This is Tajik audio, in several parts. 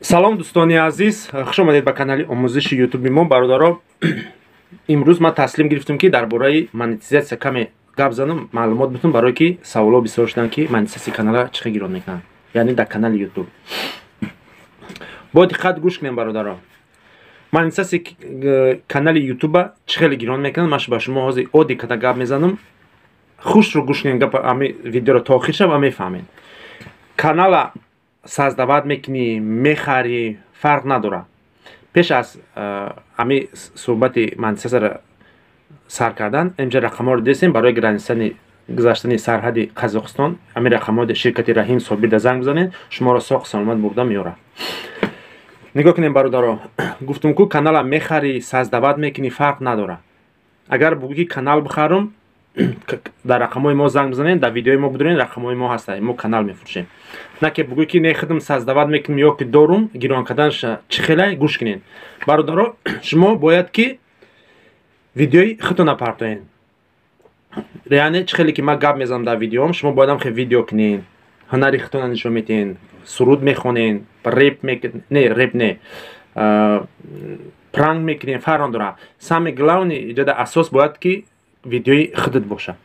салом дӯстони азиз, хуш омадед ба канали омӯзиши ютуби мо. бародаро, имрӯз ман таслим гирифтам ки дар бораи монетизатсия каме гап занам, маълумот битум, барое ки саволо бисёр шудан ки монетизатсияи канала чӣ хел гирон мекунад, яъне дар канали ютуб. бо диққат гӯш кунем бародаро. монетизатсияи канали ютуба чӣ хел гирон мекунад. ман ба шумо ҳозир оддӣ када гап мезанам. хушро гӯш кунем, гап видеоро то охир шава мефаҳмед. канала создават мекунӣ, мехарӣ, фарқ надорад. пеш аз ами суҳбати монетизатсияро сар кардан, инҷа рақамҳоро дистем барои гузаштани сарҳади Қазоқистон. ами рақамҳои ширкати Раҳим Собирда занг бизанед, шуморо соғ саломат бурда меёрад. нигоҳ кунем бародаро, гуфтум ку канала мехарӣ, создават мекунӣ, фарқ надорад. агар бугӣ ки канал бихарам, дар рақамҳои мо занг бизанед, дар видеои мо бидуред, рақамҳои мо ҳаста, мо канал мефурӯшем. на ки бугӯ ки нехидам создават мекунам ё ки дорум, гирон карданаш чӣ хеле, гӯш кунед. бародаро, шумо бояд ки видеои худтона партоед. яъне чӣ хеле ки ман гап мезанам дар видеоам, шумо бояд ҳам видео кунед, ҳунари худтона нишон медиҳед, суруд мехонед, реп мекунед, не реп не, пранк мекунед, фарқ надорад. сами главни ҷода асос бояд ки видеои худат боша.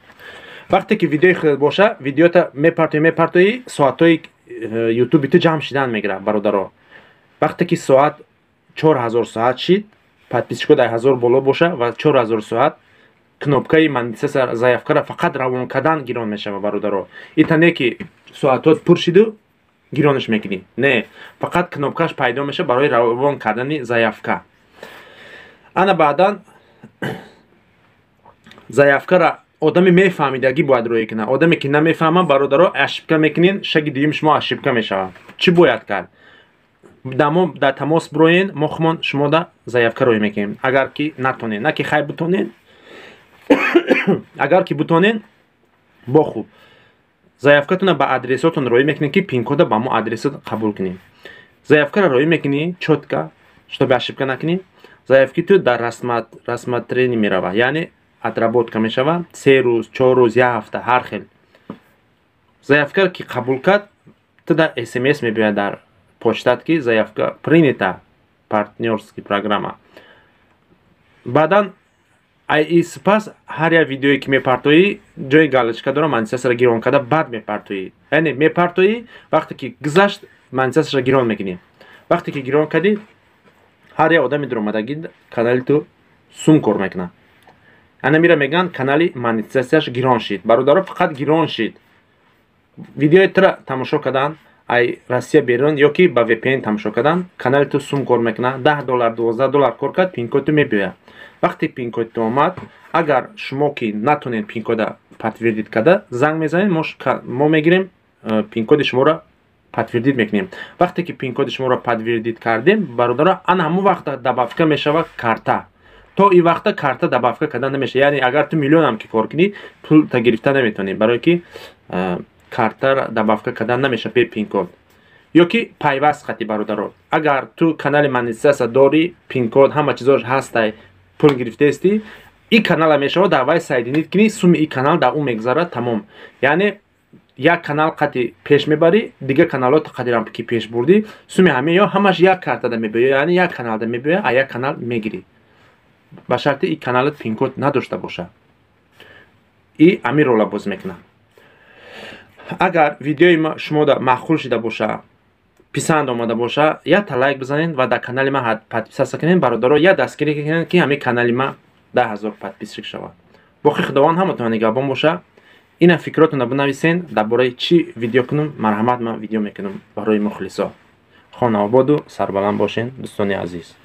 вақте ки видеои худат боша, видеота мепартои, соатҳои ютуби ту ҷамъ шидан мегирад бародаро. вақте ки соат 4000 соат шид, подписчикҳо дар 1000 боло боша ва 4000 соат, кнопкаи монетизатсия заявкаро фақат равон кардан гирон мешава бародаро. ита не ки соатҳо пур шиду гиронаш мекунӣ. не, фақат кнопкаш пайдо меша барои равон кардани заявка. ана баъдан заявкаро одаме мефаҳмидагӣ бояд роя кунад. одаме ки намефаҳмад бародаро, ошибка мекунед, шаги дуюми шумо ошибка мешавад. чӣ бояд кард? дар тамос бироед, мо хумон шумо да заявка роя мекунем. агар ки натонед, на ки хай бутонед. агар ки бутонед, бо хуб. заявкатона ба адресотон роя мекунед ки пин-кода ба мо адресот қабул кунем. заявкаро роя мекунӣ чотка, чтобы ошибка накунӣ. заявки ту дар расматрени мерава, яъне отработка мешава 3 рӯз, 4 рӯз, 1 ҳафта, ҳар хел. заявкаро ки қабул кард, ту дар смс мебиёяд дар почтат ки заявка принята, партнёрский программа. баъдан ай сипас ҳар як видеое ки мепартоӣ, ҷои галочка дора, монетизатсияро гирон карда баъд мепартоӣ. яъне мепартоӣ, вақте ки гузашт, монетизатсияро гирон мекунӣ. вақте ки гирон кардӣ, ҳар як одами дуромадаги канали ту сум кор мекунад. ана мира меган канали монетизатсияш гирон шид. бародаро, фақат гирон шид. видеои тура тамошо кардан, ай Россия берун ё ки ба VPN тамошо кардан, канали ту сум кор мекунад. $10, $12 кор кард, пин-код ту мебиёяд. вақте пин-код ту омад, агар шумо ки натонед пин-кода подтвердит карда, занг мезанед, мо мегирем пин-коди шуморо подтвердит мекунем. вақте ки пин-коди шуморо подтвердит кардем, бародаро, ана ҳамун вақта добавка мешава карта. то и вақта карта добавка кардан намеша. яъне агар ту миллион ҳам ки кор кунӣ, пул та гирифта наметавонӣ, барое ки карта добавка кардан намеша бе пин-код. ё ки пайваст қатӣ бародаро. агар ту канали монетизатсия дорӣ, пин-код, ҳама чизош ҳастай, пул гирифтаисти, ин канала мешава дар вай сайдинит кунӣ, суми ин канал дар он мегзарад, тамом. яъне як канал қати пеш мебарӣ, дига каналоти қадирам ки пеш бурдӣ, суми ҳамеё ҳамаш як картада мебиёяд, яъне як каналда мебиёяд, а як канал мегирӣ. ба шарти ин каналат пин-код надошта боша. и амин рола боз мекунад. агар видеои шумо да маъқул шуда боша, писанд омада боша, якта лайк бизанед ва дар канали ман подписатсия кунед. бародаро, як дастгирӣ кунед ки ҳамин канали ман 10,000 подписчик шавад. бохи худованд ҳаматон нигоҳбон боша. ина фикротона бинависен, дар бораи чӣ видео кунам, марҳамат, ман видео мекунам барои мухлисо. хона ободу сарбаланд бошен, дӯстони азиз.